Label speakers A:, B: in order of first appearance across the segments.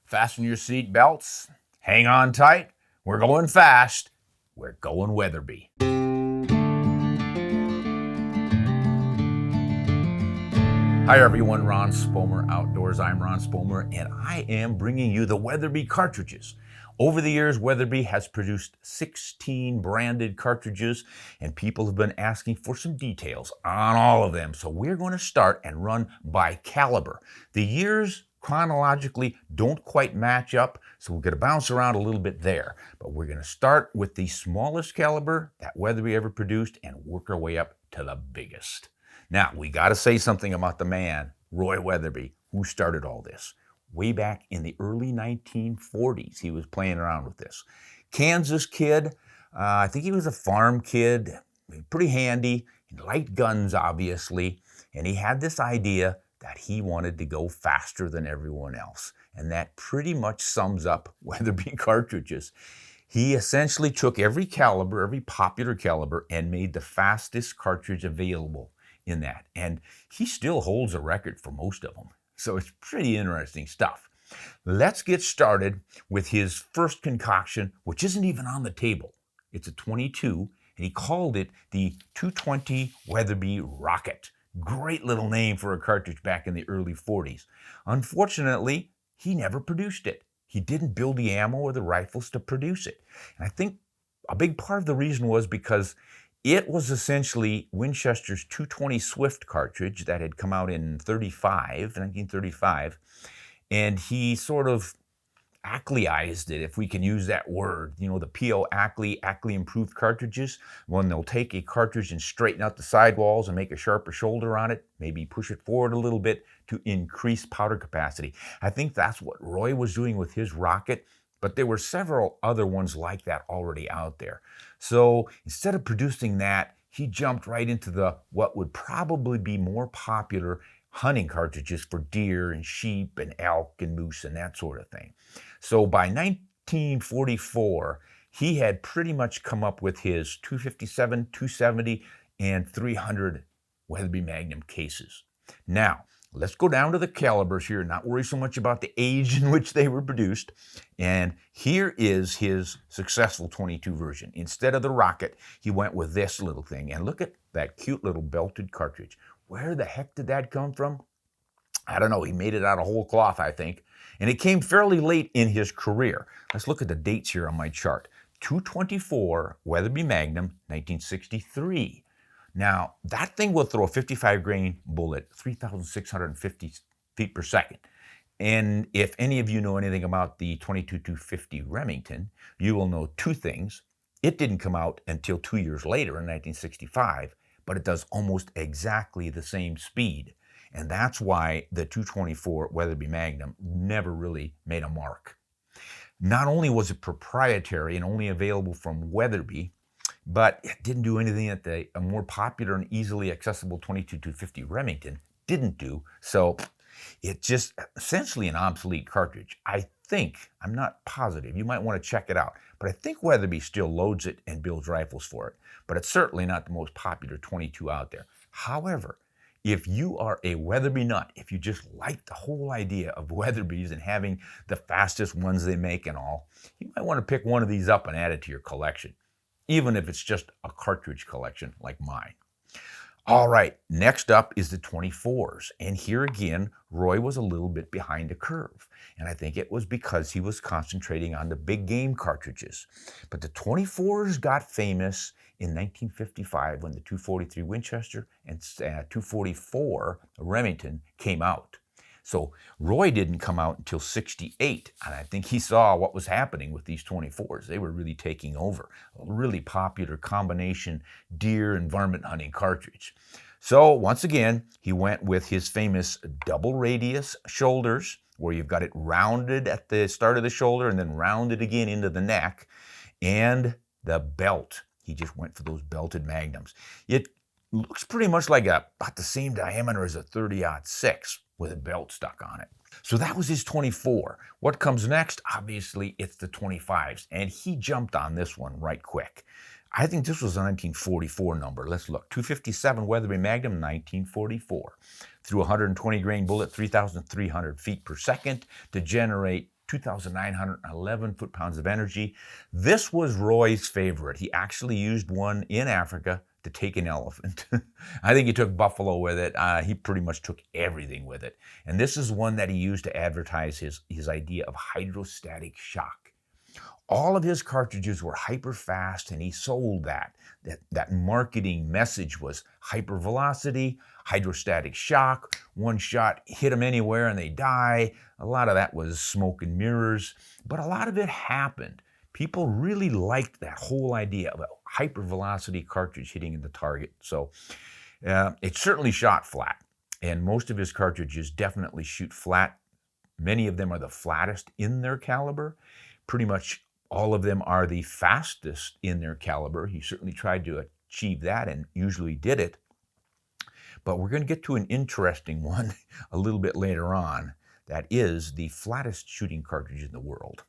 A: Fasten your seat belts. Hang on tight. We're going fast. We're going Weatherby. Hi everyone, Ron Spomer Outdoors. I'm Ron Spomer, and I am bringing you the Weatherby Cartridges. Over the years, Weatherby has produced 16 branded cartridges, and people have been asking for some details on all of them. So we're going to start and run by caliber. The years chronologically don't quite match up, so we're going to bounce around a little bit there. But we're going to start with the smallest caliber that Weatherby ever produced and work our way up to the biggest. Now, we got to say something about the man, Roy Weatherby, who started all this. Way back in the early 1940s, he was playing around with this. Kansas kid, I think he was a farm kid, pretty handy, he liked guns, obviously, and he had this idea that he wanted to go faster than everyone else. And that pretty much sums up Weatherby Cartridges. He essentially took every caliber, every popular caliber, and made the fastest cartridge available in that. And he still holds a record for most of them. So it's pretty interesting stuff. Let's get started with his first concoction, which isn't even on the table. It's a 22, and he called it the 220 Weatherby Rocket. Great little name for a cartridge back in the early 40s. Unfortunately, he never produced it. He didn't build the ammo or the rifles to produce it. And I think a big part of the reason was because it was essentially Winchester's 220 Swift cartridge that had come out in 1935, and he sort of Ackleyized it, if we can use that word. You know, the P.O. Ackley improved cartridges, when they'll take a cartridge and straighten out the sidewalls and make a sharper shoulder on it, maybe push it forward a little bit to increase powder capacity. I think that's what Roy was doing with his rocket, but there were several other ones like that already out there. So instead of producing that, he jumped right into what would probably be more popular hunting cartridges for deer and sheep and elk and moose and that sort of thing. So by 1944, he had pretty much come up with his 257, 270, and 300 Weatherby Magnum cases. Now, let's go down to the calibers here, not worry so much about the age in which they were produced. And here is his successful 22 version. Instead of the rocket, he went with this little thing. And look at that cute little belted cartridge. Where the heck did that come from? I don't know. He made it out of whole cloth, I think. And it came fairly late in his career. Let's look at the dates here on my chart. 224 Weatherby Magnum, 1963. Now, that thing will throw a 55 grain bullet, 3,650 feet per second. And if any of you know anything about the 22-250 Remington, you will know two things. It didn't come out until 2 years later in 1965, but it does almost exactly the same speed. And that's why the 224 Weatherby Magnum never really made a mark. Not only was it proprietary and only available from Weatherby, but it didn't do anything that a more popular and easily accessible 22-250 Remington didn't do. So it's just essentially an obsolete cartridge. I think, I'm not positive, you might want to check it out, but I think Weatherby still loads it and builds rifles for it. But it's certainly not the most popular 22 out there. However, if you are a Weatherby nut, if you just like the whole idea of Weatherbys and having the fastest ones they make and all, you might want to pick one of these up and add it to your collection, even if it's just a cartridge collection like mine. All right, next up is the 24s. And here again, Roy was a little bit behind the curve. And I think it was because he was concentrating on the big game cartridges. But the 24s got famous in 1955 when the 243 Winchester and 244 Remington came out. So Roy didn't come out until 68, and I think he saw what was happening with these 24s. They were really taking over. A really popular combination deer and varmint hunting cartridge. So once again, he went with his famous double radius shoulders, where you've got it rounded at the start of the shoulder and then rounded again into the neck, and the belt. He just went for those belted magnums. It looks pretty much like about the same diameter as a 30-06 with a belt stuck on it. So that was his 24. What comes next? Obviously, it's the 25s, and he jumped on this one right quick. I think this was a 1944 number. Let's look. 257 Weatherby Magnum, 1944. Through a 120 grain bullet, 3,300 feet per second to generate 2,911 foot-pounds of energy. This was Roy's favorite. He actually used one in Africa to take an elephant. I think he took buffalo with it. He pretty much took everything with it. And this is one that he used to advertise his idea of hydrostatic shock. All of his cartridges were hyper fast, and he sold that. That marketing message was hyper velocity, hydrostatic shock. One shot hit them anywhere and they die. A lot of that was smoke and mirrors, but a lot of it happened. People really liked that whole idea of a hyper velocity cartridge hitting the target. So it certainly shot flat, and most of his cartridges definitely shoot flat. Many of them are the flattest in their caliber. Pretty much all of them are the fastest in their caliber. He certainly tried to achieve that and usually did it. But we're going to get to an interesting one a little bit later on. That is the flattest shooting cartridge in the world.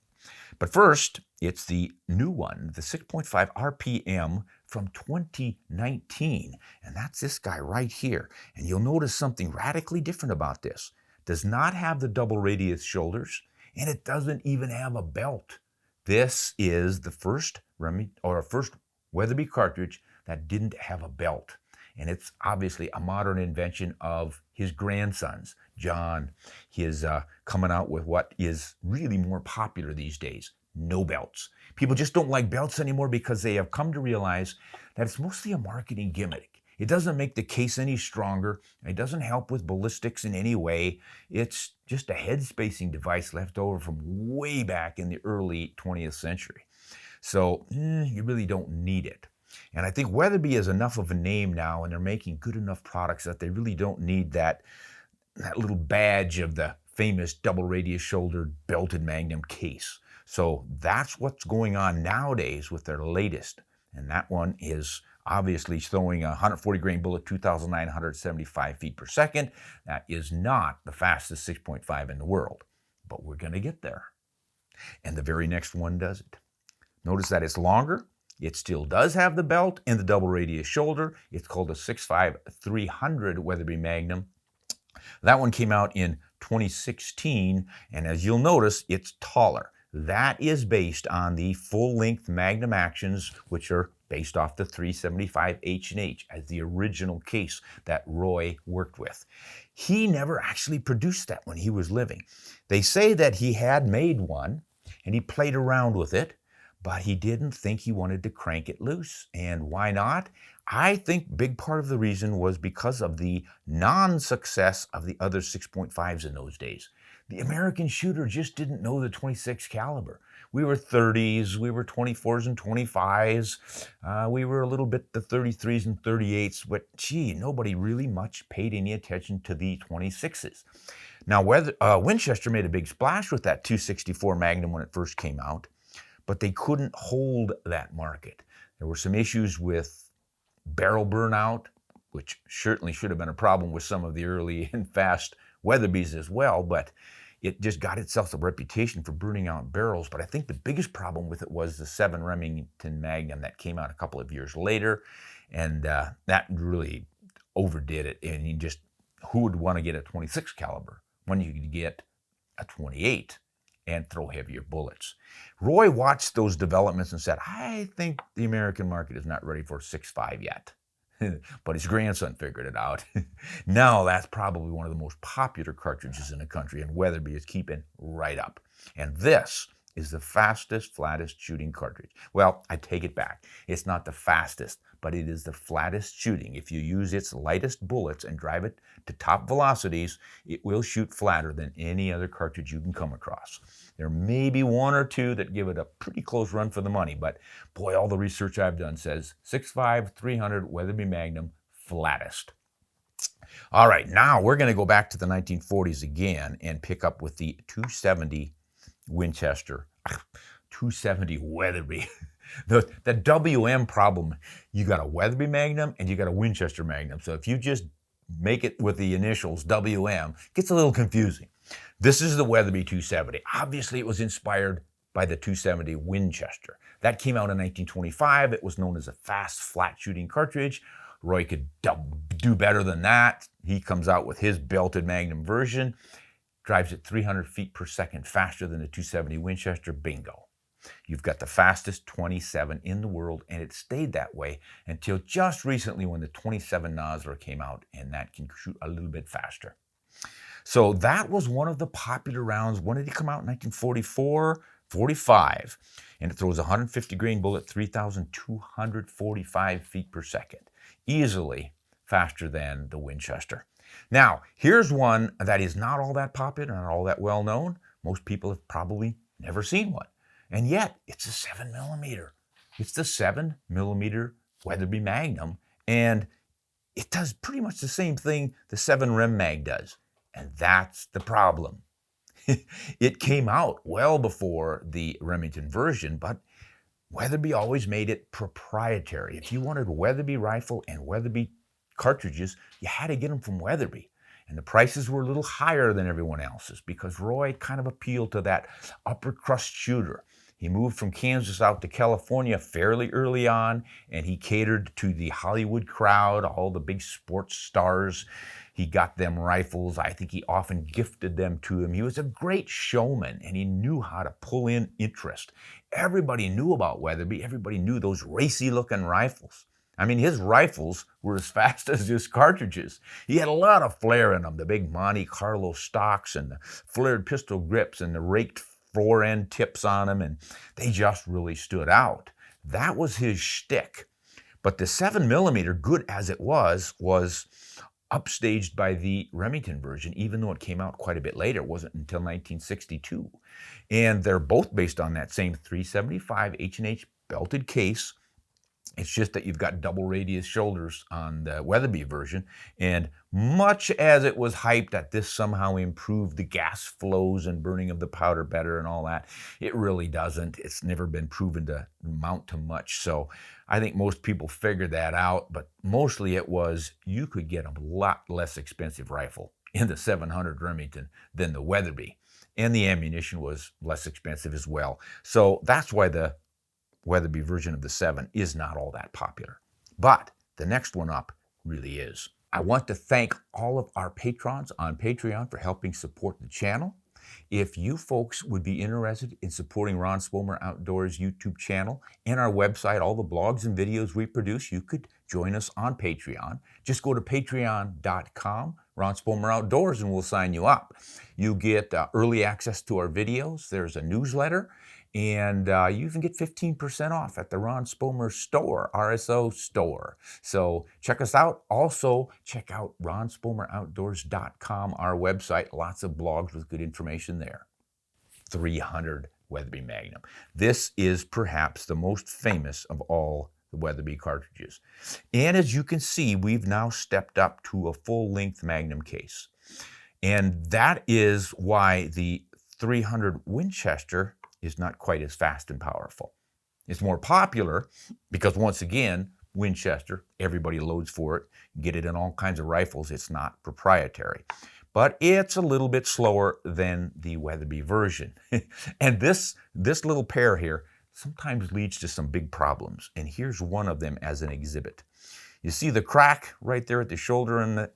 A: But first, it's the new one, the 6.5 RPM from 2019. And that's this guy right here. And you'll notice something radically different about this. It does not have the double radius shoulders, and it doesn't even have a belt. This is the first Weatherby cartridge that didn't have a belt. And it's obviously a modern invention of his grandsons. John, he is coming out with what is really more popular these days, no belts. People just don't like belts anymore because they have come to realize that it's mostly a marketing gimmick. It doesn't make the case any stronger. It doesn't help with ballistics in any way. It's just a head spacing device left over from way back in the early 20th century. So you really don't need it. And I think Weatherby is enough of a name now, and they're making good enough products that they really don't need that little badge of the famous double radius shouldered belted Magnum case. So that's what's going on nowadays with their latest. And that one is obviously throwing a 140 grain bullet, 2,975 feet per second. That is not the fastest 6.5 in the world, but we're going to get there. And the very next one does it. Notice that it's longer. It still does have the belt and the double radius shoulder. It's called a 6.5 300 Weatherby Magnum. That one came out in 2016, and as you'll notice, it's taller. That is based on the full-length Magnum Actions, which are based off the 375 H&H as the original case that Roy worked with. He never actually produced that when he was living. They say that he had made one, and he played around with it, but he didn't think he wanted to crank it loose. And why not? I think big part of the reason was because of the non-success of the other 6.5s in those days. The American shooter just didn't know the 26 caliber. We were 30s, we were 24s and 25s, we were a little bit the 33s and 38s, but gee, nobody really much paid any attention to the 26s. Now, Winchester made a big splash with that 264 Magnum when it first came out, but they couldn't hold that market. There were some issues with barrel burnout, which certainly should have been a problem with some of the early and fast Weatherbys as well, but it just got itself a reputation for burning out barrels. But I think the biggest problem with it was the 7 Remington Magnum that came out a couple of years later, and that really overdid it. And who would want to get a 26 caliber when you could get a 28 and throw heavier bullets? Roy watched those developments and said, I think the American market is not ready for 6.5 yet. But his grandson figured it out. Now that's probably one of the most popular cartridges in the country, and Weatherby is keeping right up. And this is the fastest, flattest shooting cartridge. Well, I take it back. It's not the fastest, but it is the flattest shooting. If you use its lightest bullets and drive it to top velocities, it will shoot flatter than any other cartridge you can come across. There may be one or two that give it a pretty close run for the money, but boy, all the research I've done says 6.5 300 Weatherby Magnum flattest. All right, now we're going to go back to the 1940s again and pick up with the 270 Winchester, 270 Weatherby. The WM problem, you got a Weatherby Magnum and you got a Winchester Magnum. So if you just make it with the initials WM, it gets a little confusing. This is the Weatherby 270. Obviously, it was inspired by the 270 Winchester. That came out in 1925. It was known as a fast, flat shooting cartridge. Roy could do better than that. He comes out with his belted Magnum version. drives at 300 feet per second faster than the 270 Winchester. Bingo. You've got the fastest 27 in the world, and it stayed that way until just recently when the 27 Nosler came out, and that can shoot a little bit faster. So that was one of the popular rounds. When did it come out? 1944, 45. And it throws a 150 grain bullet, 3,245 feet per second. Easily faster than the Winchester. Now, here's one that is not all that popular, not all that well known. Most people have probably never seen one. And yet, it's a 7mm. It's the 7mm Weatherby Magnum, and it does pretty much the same thing the 7 Rem Mag does. And that's the problem. It came out well before the Remington version, but Weatherby always made it proprietary. If you wanted a Weatherby rifle and Weatherby cartridges, you had to get them from Weatherby. And the prices were a little higher than everyone else's because Roy kind of appealed to that upper crust shooter. He moved from Kansas out to California fairly early on, and he catered to the Hollywood crowd, all the big sports stars. He got them rifles. I think he often gifted them to them. He was a great showman, and he knew how to pull in interest. Everybody knew about Weatherby. Everybody knew those racy-looking rifles. I mean, his rifles were as fast as his cartridges. He had a lot of flair in them, the big Monte Carlo stocks and the flared pistol grips and the raked fore-end tips on them, and they just really stood out. That was his shtick. But the 7mm, good as it was upstaged by the Remington version, even though it came out quite a bit later. It wasn't until 1962. And they're both based on that same 375 H&H belted case. It's just that you've got double radius shoulders on the Weatherby version. And much as it was hyped that this somehow improved the gas flows and burning of the powder better and all that, it really doesn't. It's never been proven to amount to much. So I think most people figured that out, but mostly it was you could get a lot less expensive rifle in the 700 Remington than the Weatherby. And the ammunition was less expensive as well. So that's why the Weatherby version of the 7 is not all that popular. But the next one up really is. I want to thank all of our patrons on Patreon for helping support the channel. If you folks would be interested in supporting Ron Spomer Outdoors YouTube channel and our website, all the blogs and videos we produce, you could join us on Patreon. Just go to patreon.com, Ron Spomer Outdoors, and we'll sign you up. You get early access to our videos. There's a newsletter. And you even get 15% off at the Ron Spomer store, RSO store. So check us out. Also, check out ronspomeroutdoors.com, our website. Lots of blogs with good information there. 300 Weatherby Magnum. This is perhaps the most famous of all the Weatherby cartridges. And as you can see, we've now stepped up to a full-length Magnum case. And that is why the 300 Winchester is not quite as fast and powerful. It's more popular because, once again, Winchester, everybody loads for it. You get it in all kinds of rifles. It's not proprietary. But it's a little bit slower than the Weatherby version. And this little pair here sometimes leads to some big problems. And here's one of them as an exhibit. You see the crack right there at the shoulder and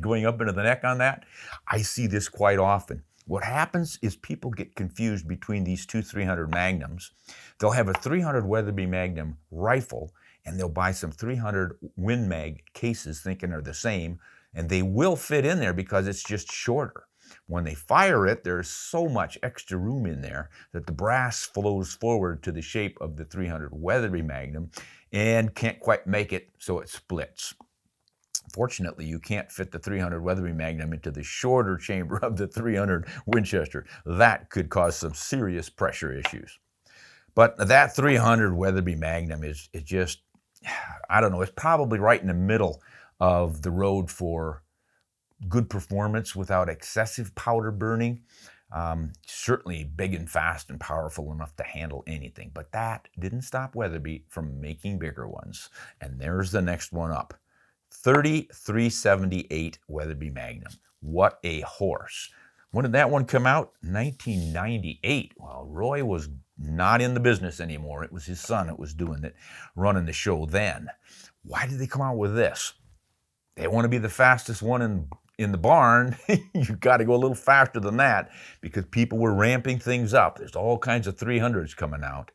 A: going up into the neck on that? I see this quite often. What happens is people get confused between these two 300 Magnums. They'll have a 300 Weatherby Magnum rifle, and they'll buy some 300 Win Mag cases thinking they're the same, and they will fit in there because it's just shorter. When they fire it, there's so much extra room in there that the brass flows forward to the shape of the 300 Weatherby Magnum and can't quite make it, so it splits. Fortunately, you can't fit the 300 Weatherby Magnum into the shorter chamber of the 300 Winchester. That could cause some serious pressure issues. But that 300 Weatherby Magnum is just, I don't know, it's probably right in the middle of the road for good performance without excessive powder burning. Certainly big and fast and powerful enough to handle anything. But that didn't stop Weatherby from making bigger ones. And there's the next one up. 3378 Weatherby Magnum. What a horse. When did that one come out? 1998. Well, Roy was not in the business anymore. It was his son that was doing it, running the show then. Why did they come out with this? They want to be the fastest one in in the barn, you got to go a little faster than that because people were ramping things up. There's all kinds of 300s coming out.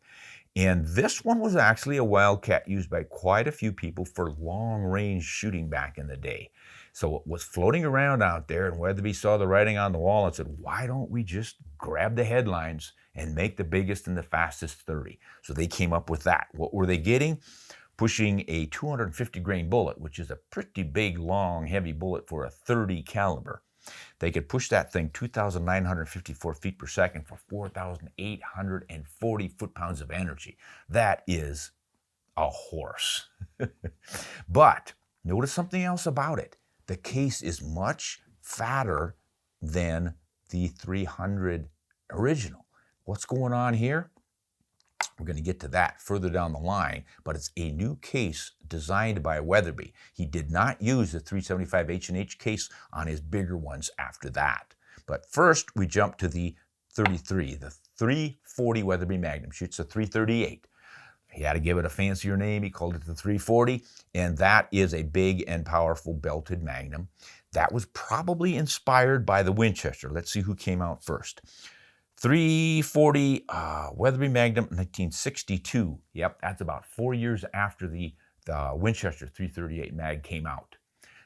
A: And this one was actually a wildcat used by quite a few people for long-range shooting back in the day. So it was floating around out there, and Weatherby saw the writing on the wall and said, why don't we just grab the headlines and make the biggest and the fastest 30? So they came up with that. What were they getting? Pushing a 250 grain bullet, which is a pretty big, long, heavy bullet for a 30 caliber. They could push that thing 2,954 feet per second for 4,840 foot-pounds of energy. That is a horse. But notice something else about it. The case is much fatter than the 300 original. What's going on here? We're going to get to that further down the line, but it's a new case designed by Weatherby. He did not use the 375 H&H case on his bigger ones after that. But first, we jump to the 33, the 340 Weatherby Magnum. Shoots a 338. He had to give it a fancier name. He called it the 340, and that is a big and powerful belted Magnum. That was probably inspired by the Winchester. Let's see who came out first. 340 Weatherby Magnum, 1962. Yep, that's about 4 years after the Winchester 338 mag came out.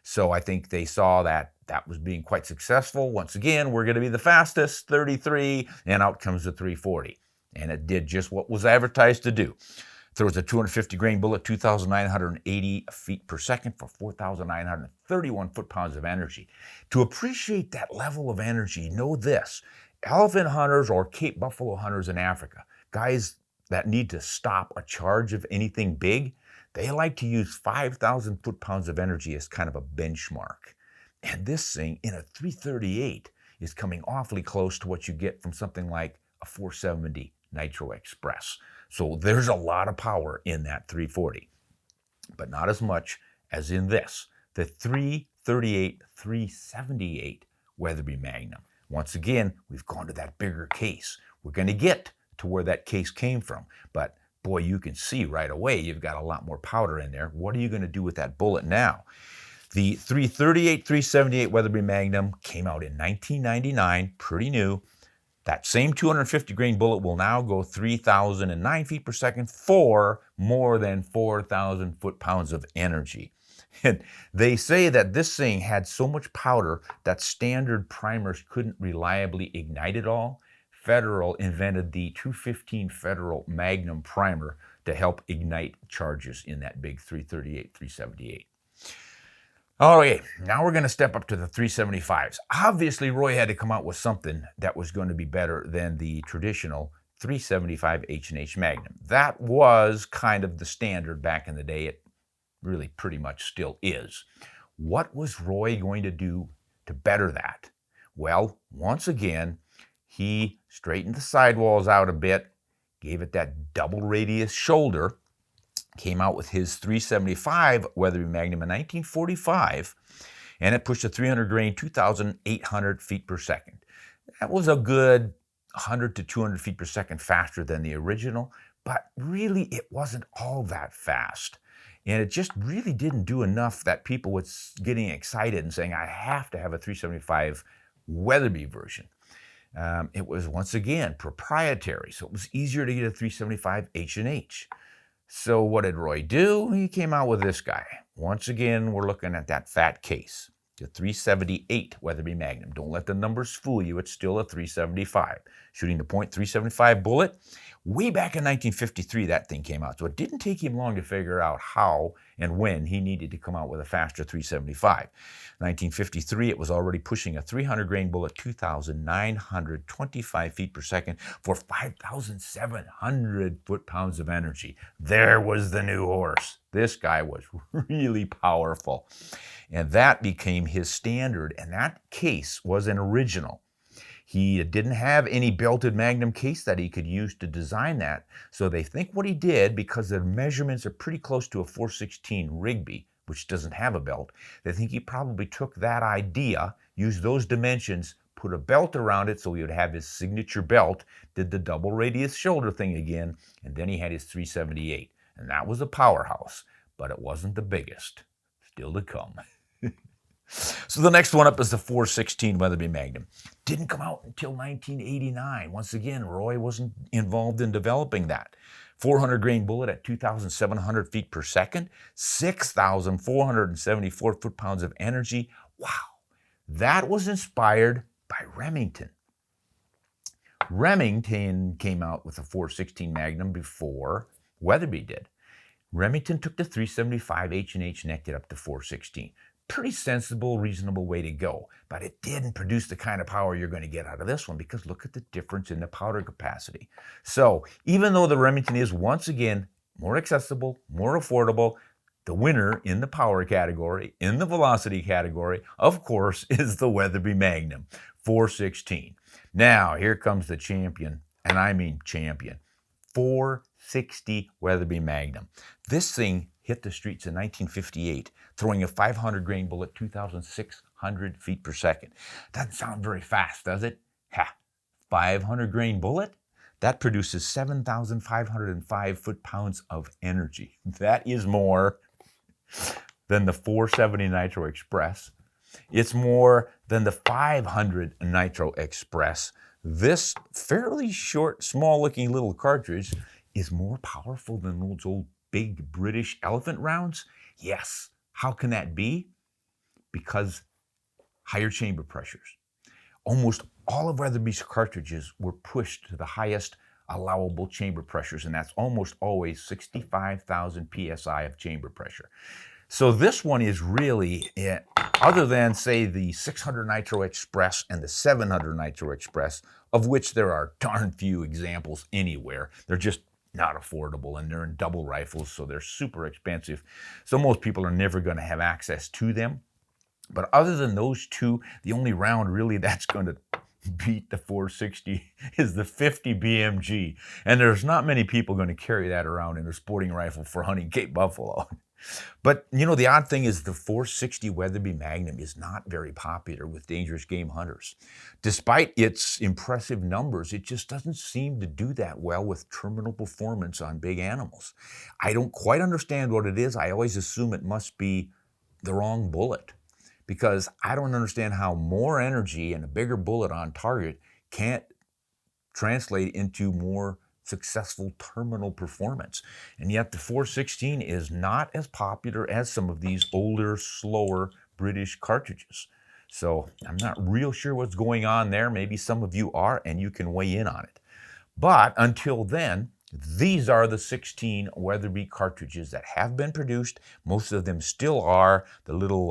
A: So I think they saw that that was being quite successful. Once again, we're going to be the fastest, 33, and out comes the 340. And it did just what was advertised to do. Throws a 250 grain bullet, 2,980 feet per second for 4,931 foot-pounds of energy. To appreciate that level of energy, know this. Elephant hunters or Cape buffalo hunters in Africa, guys that need to stop a charge of anything big, they like to use 5,000 foot-pounds of energy as kind of a benchmark. And this thing in a 338 is coming awfully close to what you get from something like a 470 Nitro Express. So there's a lot of power in that 340, but not as much as in this, the 338, 378 Weatherby Magnum. Once again, we've gone to that bigger case. We're going to get to where that case came from, but boy, you can see right away you've got a lot more powder in there. What are you going to do with that bullet now? The 338, 378 Weatherby Magnum came out in 1999, pretty new. That same 250 grain bullet will now go 3,009 feet per second for more than 4,000 foot-pounds of energy. And they say that this thing had so much powder that standard primers couldn't reliably ignite it all. Federal invented the 215 Federal Magnum primer to help ignite charges in that big 338, 378. Okay, now we're going to step up to the 375s. Obviously, Roy had to come out with something that was going to be better than the traditional 375 H&H Magnum. That was kind of the standard back in the day. It really pretty much still is. What was Roy going to do to better that? Well, once again, he straightened the sidewalls out a bit, gave it that double radius shoulder, came out with his 375 Weatherby Magnum in 1945, and it pushed a 300 grain, 2,800 feet per second. That was a good 100 to 200 feet per second faster than the original, but really it wasn't all that fast. And it just really didn't do enough that people were getting excited and saying, I have to have a 375 Weatherby version. It was, once again, proprietary, so it was easier to get a 375 H&H. So what did Roy do? He came out with this guy. Once again, we're looking at that fat case, the 378 Weatherby Magnum. Don't let the numbers fool you. It's still a 375. Shooting the .375 bullet. Way back in 1953, that thing came out. So it didn't take him long to figure out how and when he needed to come out with a faster 375. 1953, it was already pushing a 300 grain bullet, 2,925 feet per second for 5,700 foot-pounds of energy. There was the new horse. This guy was really powerful. And that became his standard, and that case was an original. He didn't have any belted Magnum case that he could use to design that, so they think what he did, because the measurements are pretty close to a 416 Rigby, which doesn't have a belt, they think he probably took that idea, used those dimensions, put a belt around it so he would have his signature belt, did the double radius shoulder thing again, and then he had his 378. And that was a powerhouse, but it wasn't the biggest. Still to come. So the next one up is the 416 Weatherby Magnum. Didn't come out until 1989. Once again, Roy wasn't involved in developing that. 400 grain bullet at 2,700 feet per second, 6,474 foot-pounds of energy. Wow. That was inspired by Remington. Remington came out with a 416 Magnum before Weatherby did. Remington took the 375 H&H, necked it up to 416. Pretty sensible, reasonable way to go, but it didn't produce the kind of power you're going to get out of this one, because look at the difference in the powder capacity. So even though the Remington is once again more accessible, more affordable, the winner in the power category, in the velocity category, of course, is the Weatherby Magnum 416. Now here comes the champion, and I mean champion, 460 Weatherby Magnum. This thing hit the streets in 1958, throwing a 500 grain bullet 2,600 feet per second. Doesn't sound very fast, does it? Ha! 500 grain bullet? That produces 7,505 foot-pounds of energy. That is more than the 470 Nitro Express. It's more than the 500 Nitro Express. This fairly short, small-looking little cartridge is more powerful than those old big British elephant rounds? Yes. How can that be? Because higher chamber pressures. Almost all of Weatherby's cartridges were pushed to the highest allowable chamber pressures, and that's almost always 65,000 psi of chamber pressure. So this one is really, other than, say, the 600 Nitro Express and the 700 Nitro Express, of which there are darn few examples anywhere. They're just not affordable, and they're in double rifles, so they're super expensive. So most people are never going to have access to them. But other than those two, the only round really that's going to beat the 460 is the 50 BMG. And there's not many people going to carry that around in a sporting rifle for hunting Cape buffalo. But, you know, the odd thing is the 460 Weatherby Magnum is not very popular with dangerous game hunters. Despite its impressive numbers, it just doesn't seem to do that well with terminal performance on big animals. I don't quite understand what it is. I always assume it must be the wrong bullet, because I don't understand how more energy and a bigger bullet on target can't translate into more successful terminal performance. And yet the 416 is not as popular as some of these older, slower British cartridges. So I'm not real sure what's going on there. Maybe some of you are, and you can weigh in on it. But until then, these are the 16 Weatherby cartridges that have been produced. Most of them still are. The little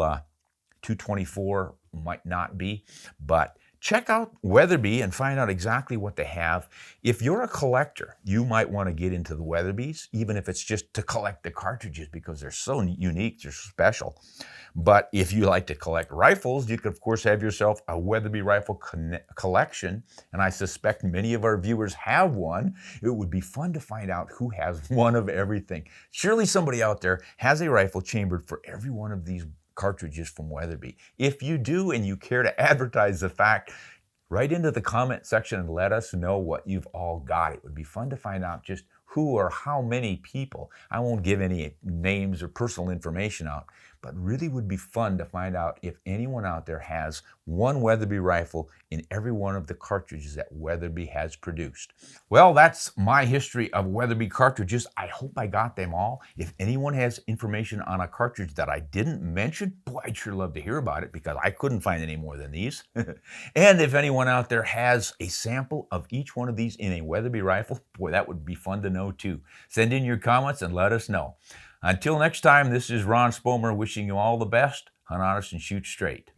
A: 224 might not be, but check out Weatherby and find out exactly what they have. If you're a collector, you might want to get into the Weatherbys, even if it's just to collect the cartridges, because they're so unique, they're special. But if you like to collect rifles, you could, of course, have yourself a Weatherby rifle collection, and I suspect many of our viewers have one. It would be fun to find out who has one of everything. Surely somebody out there has a rifle chambered for every one of these cartridges from Weatherby. If you do and you care to advertise the fact, write into the comment section and let us know what you've all got. It would be fun to find out just who or how many people. I won't give any names or personal information out, but really would be fun to find out if anyone out there has one Weatherby rifle in every one of the cartridges that Weatherby has produced. Well, that's my history of Weatherby cartridges. I hope I got them all. If anyone has information on a cartridge that I didn't mention, boy, I'd sure love to hear about it, because I couldn't find any more than these. And if anyone out there has a sample of each one of these in a Weatherby rifle, boy, that would be fun to know too. Send in your comments and let us know. Until next time, this is Ron Spomer wishing you all the best. Hunt honest and shoot straight.